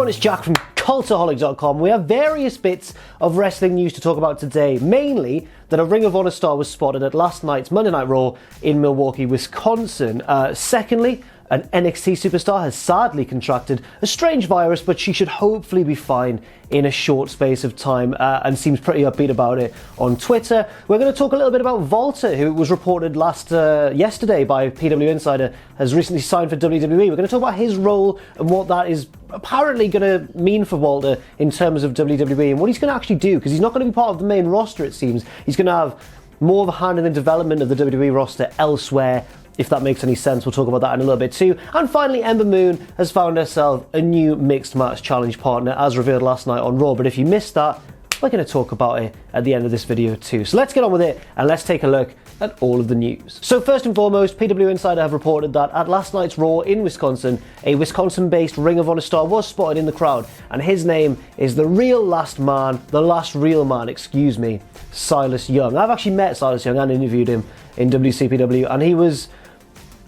everyone, it's Jack from Cultaholic.com. We have various bits of wrestling news to talk about today, mainly that a Ring of Honor star was spotted at last night's Monday Night Raw in Milwaukee, Wisconsin. Secondly, an NXT superstar has sadly contracted a strange virus, but she should hopefully be fine in a short space of time and seems pretty upbeat about it on Twitter. We're going to talk a little bit about Volta, who was reported yesterday by PW Insider, has recently signed for WWE. We're going to talk about his role and what that is apparently going to mean for Volta in terms of WWE and what he's going to actually do, because he's not going to be part of the main roster, it seems. He's going to have more of a hand in the development of the WWE roster elsewhere, if that makes any sense. We'll talk about that in a little bit too. And finally, Ember Moon has found herself a new mixed match challenge partner, as revealed last night on Raw. But if you missed that, we're going to talk about it at the end of this video too. So let's get on with it and let's take a look at all of the news. So first and foremost, PW Insider have reported that at last night's Raw in Wisconsin, a Wisconsin-based Ring of Honor star was spotted in the crowd, and his name is the last real man, Silas Young. I've actually met Silas Young and interviewed him in WCPW, and he was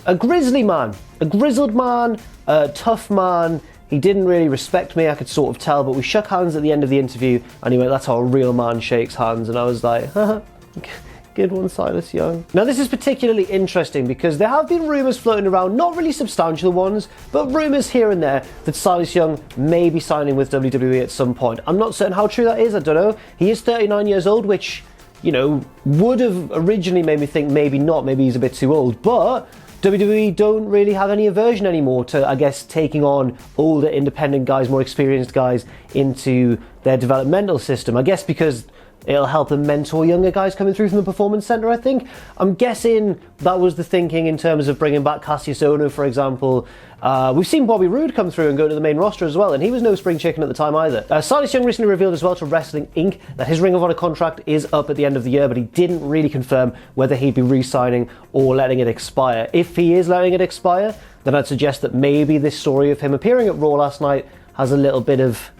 a grizzly man, a grizzled man, a tough man. He didn't really respect me, I could sort of tell, but we shook hands at the end of the interview and he went, "That's how a real man shakes hands." And I was like, haha, good one, Silas Young. Now this is particularly interesting because there have been rumours floating around, not really substantial ones, but rumours here and there that Silas Young may be signing with WWE at some point. I'm not certain how true that is, I don't know. He is 39 years old, which, you know, would have originally made me think maybe not, maybe he's a bit too old, but WWE don't really have any aversion anymore to, I guess, taking on older independent guys, more experienced guys into their developmental system. I guess because it'll help them mentor younger guys coming through from the Performance Center, I think. I'm guessing that was the thinking in terms of bringing back Cassius Ohno, for example. We've seen Bobby Roode come through and go to the main roster as well, and he was no spring chicken at the time either. Silas Young recently revealed as well to Wrestling Inc. that his Ring of Honor contract is up at the end of the year, but he didn't really confirm whether he'd be re-signing or letting it expire. If he is letting it expire, then I'd suggest that maybe this story of him appearing at Raw last night has a little bit of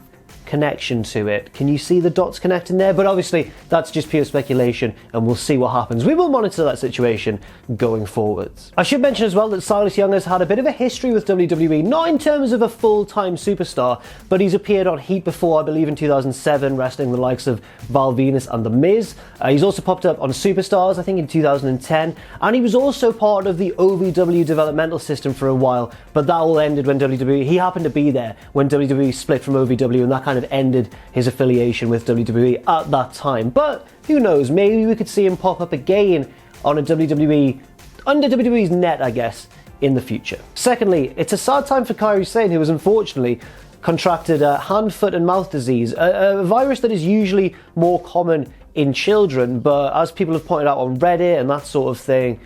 connection to it. Can you see the dots connecting there? But obviously that's just pure speculation and we'll see what happens. We will monitor that situation going forwards. I should mention as well that Silas Young has had a bit of a history with WWE, not in terms of a full-time superstar, but he's appeared on Heat before, I believe in 2007, wrestling the likes of Val Venus and The Miz. He's also popped up on Superstars, I think in 2010, and he was also part of the OVW developmental system for a while, but that all ended when he happened to be there when WWE split from OVW, and that kind of ended his affiliation with WWE at that time. But who knows, maybe we could see him pop up again on a WWE, under WWE's net, I guess, in the future. Secondly, it's a sad time for Kairi Sane, who has unfortunately contracted hand, foot and mouth disease, a virus that is usually more common in children, but as people have pointed out on Reddit and that sort of thing,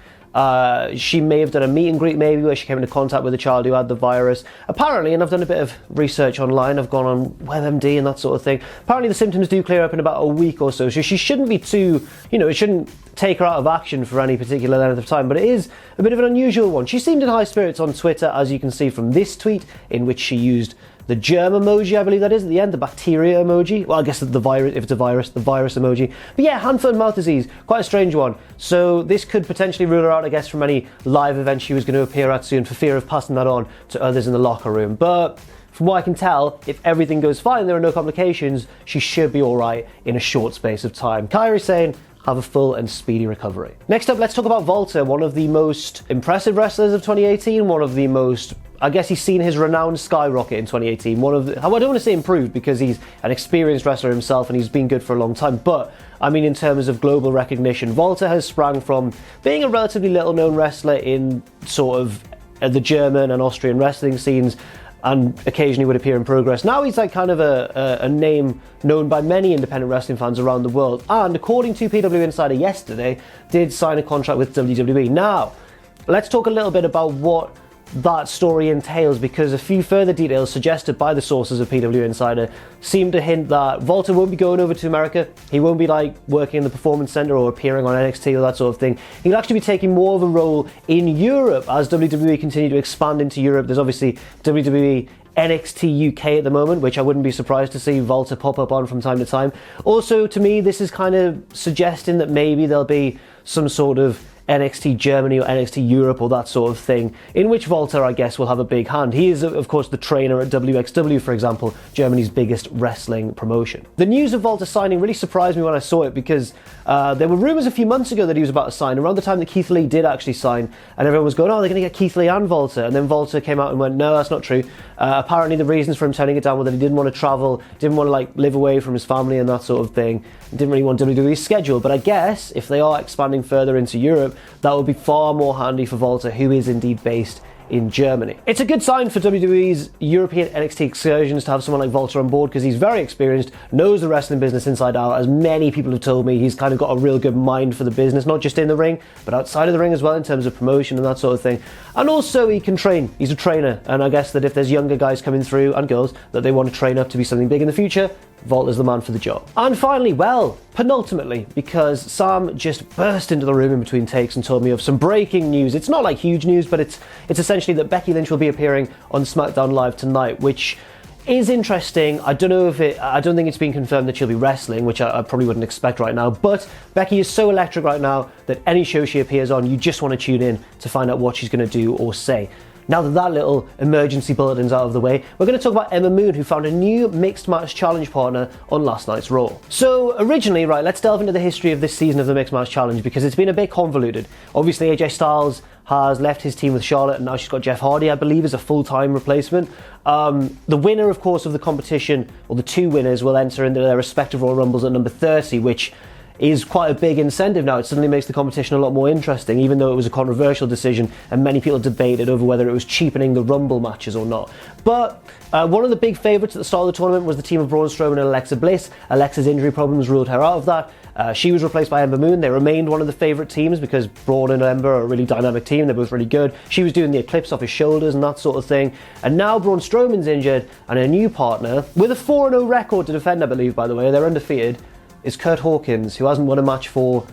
she may have done a meet and greet maybe where she came into contact with a child who had the virus. Apparently, and I've done a bit of research online, I've gone on WebMD and that sort of thing, apparently the symptoms do clear up in about a week or so, so she shouldn't be too, you know, it shouldn't take her out of action for any particular length of time, but it is a bit of an unusual one. She seemed in high spirits on Twitter, as you can see from this tweet, in which she used the germ emoji, I believe that is, at the end, the bacteria emoji. Well, I guess the virus, if it's a virus, the virus emoji. But yeah, hand, foot and mouth disease, quite a strange one. So this could potentially rule her out, I guess, from any live event she was going to appear at soon for fear of passing that on to others in the locker room. But from what I can tell, if everything goes fine, there are no complications, she should be all right in a short space of time. Kairi Sane, have a full and speedy recovery. Next up, let's talk about Volta, one of the most impressive wrestlers of 2018, one of the most, I guess he's seen his renown skyrocket in 2018. One of the, I don't want to say improved because he's an experienced wrestler himself and he's been good for a long time, but I mean in terms of global recognition, Volta has sprang from being a relatively little known wrestler in sort of the German and Austrian wrestling scenes and occasionally would appear in Progress. Now he's like kind of a name known by many independent wrestling fans around the world, and according to PW Insider yesterday, did sign a contract with WWE. Now, let's talk a little bit about what that story entails, because a few further details suggested by the sources of PW Insider seem to hint that Volta won't be going over to America. He won't be like working in the Performance Center or appearing on NXT or that sort of thing. He'll actually be taking more of a role in Europe as WWE continue to expand into Europe. There's obviously WWE NXT UK at the moment, which I wouldn't be surprised to see Volta pop up on from time to time. Also, to me, this is kind of suggesting that maybe there'll be some sort of NXT Germany or NXT Europe or that sort of thing, in which Walter, I guess, will have a big hand. He is, of course, the trainer at WXW, for example, Germany's biggest wrestling promotion. The news of Walter signing really surprised me when I saw it, because there were rumours a few months ago that he was about to sign, around the time that Keith Lee did actually sign, and everyone was going, oh, they're going to get Keith Lee and Walter, and then Walter came out and went, no, that's not true. Apparently the reasons for him turning it down were that he didn't want to travel, didn't want to live away from his family and that sort of thing, didn't really want WWE's schedule. But I guess if they are expanding further into Europe, that would be far more handy for Walter, who is indeed based in Germany. It's a good sign for WWE's European NXT excursions to have someone like Walter on board, because he's very experienced, knows the wrestling business inside out. As many people have told me, he's kind of got a real good mind for the business, not just in the ring, but outside of the ring as well, in terms of promotion and that sort of thing. And also he can train. He's a trainer, and I guess that if there's younger guys coming through, and girls, that they want to train up to be something big in the future, Walter's the man for the job. And finally, well, penultimately, because Sam just burst into the room in between takes and told me of some breaking news. It's not like huge news, but it's essentially that Becky Lynch will be appearing on SmackDown Live tonight, which is interesting. I don't think it's been confirmed that she'll be wrestling, which I probably wouldn't expect right now, but Becky is so electric right now that any show she appears on, you just want to tune in to find out what she's going to do or say. Now that little emergency bulletin's out of the way, we're going to talk about Ember Moon, who found a new mixed match challenge partner on last night's Raw. So originally, right, let's delve into the history of this season of the mixed match challenge, because it's been a bit convoluted. Obviously, AJ Styles has left his team with Charlotte, and now she's got Jeff Hardy, I believe, as a full-time replacement. The winner, of course, of the competition, or the two winners, will enter into their respective Royal Rumbles at number 30, which is quite a big incentive now. It suddenly makes the competition a lot more interesting, even though it was a controversial decision and many people debated over whether it was cheapening the Rumble matches or not. But one of the big favourites at the start of the tournament was the team of Braun Strowman and Alexa Bliss. Alexa's injury problems ruled her out of that. She was replaced by Ember Moon. They remained one of the favourite teams because Braun and Ember are a really dynamic team. They're both really good. She was doing the eclipse off his shoulders and that sort of thing. And now Braun Strowman's injured, and a new partner, with a 4-0 record to defend, I believe, by the way, they're undefeated, is Kurt Hawkins, who hasn't won a match for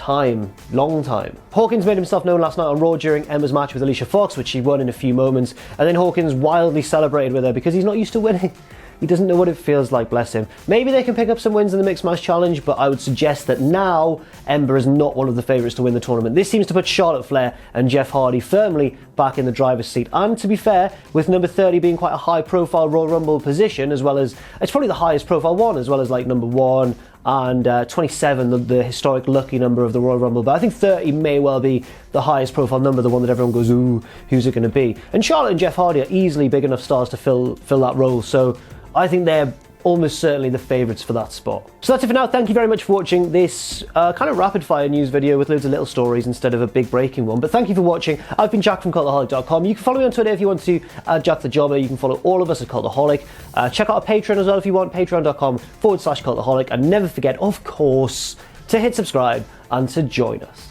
long time. Hawkins made himself known last night on Raw during Ember's match with Alicia Fox, which she won in a few moments, and then Hawkins wildly celebrated with her because he's not used to winning. He doesn't know what it feels like, bless him. Maybe they can pick up some wins in the Mixed Match Challenge, but I would suggest that now Ember is not one of the favourites to win the tournament. This seems to put Charlotte Flair and Jeff Hardy firmly back in the driver's seat. And to be fair, with number 30 being quite a high-profile Royal Rumble position, as well as, it's probably the highest-profile one, as well as like number 1 and 27, the historic lucky number of the Royal Rumble. But I think 30 may well be the highest-profile number, the one that everyone goes, ooh, who's it going to be? And Charlotte and Jeff Hardy are easily big enough stars to fill that role, so I think they're almost certainly the favourites for that spot. So that's it for now. Thank you very much for watching this kind of rapid-fire news video with loads of little stories instead of a big breaking one. But thank you for watching. I've been Jack from Cultaholic.com. You can follow me on Twitter if you want to, Jack the Jobber. You can follow all of us at Cultaholic. Check out our Patreon as well if you want, patreon.com/Cultaholic. And never forget, of course, to hit subscribe and to join us.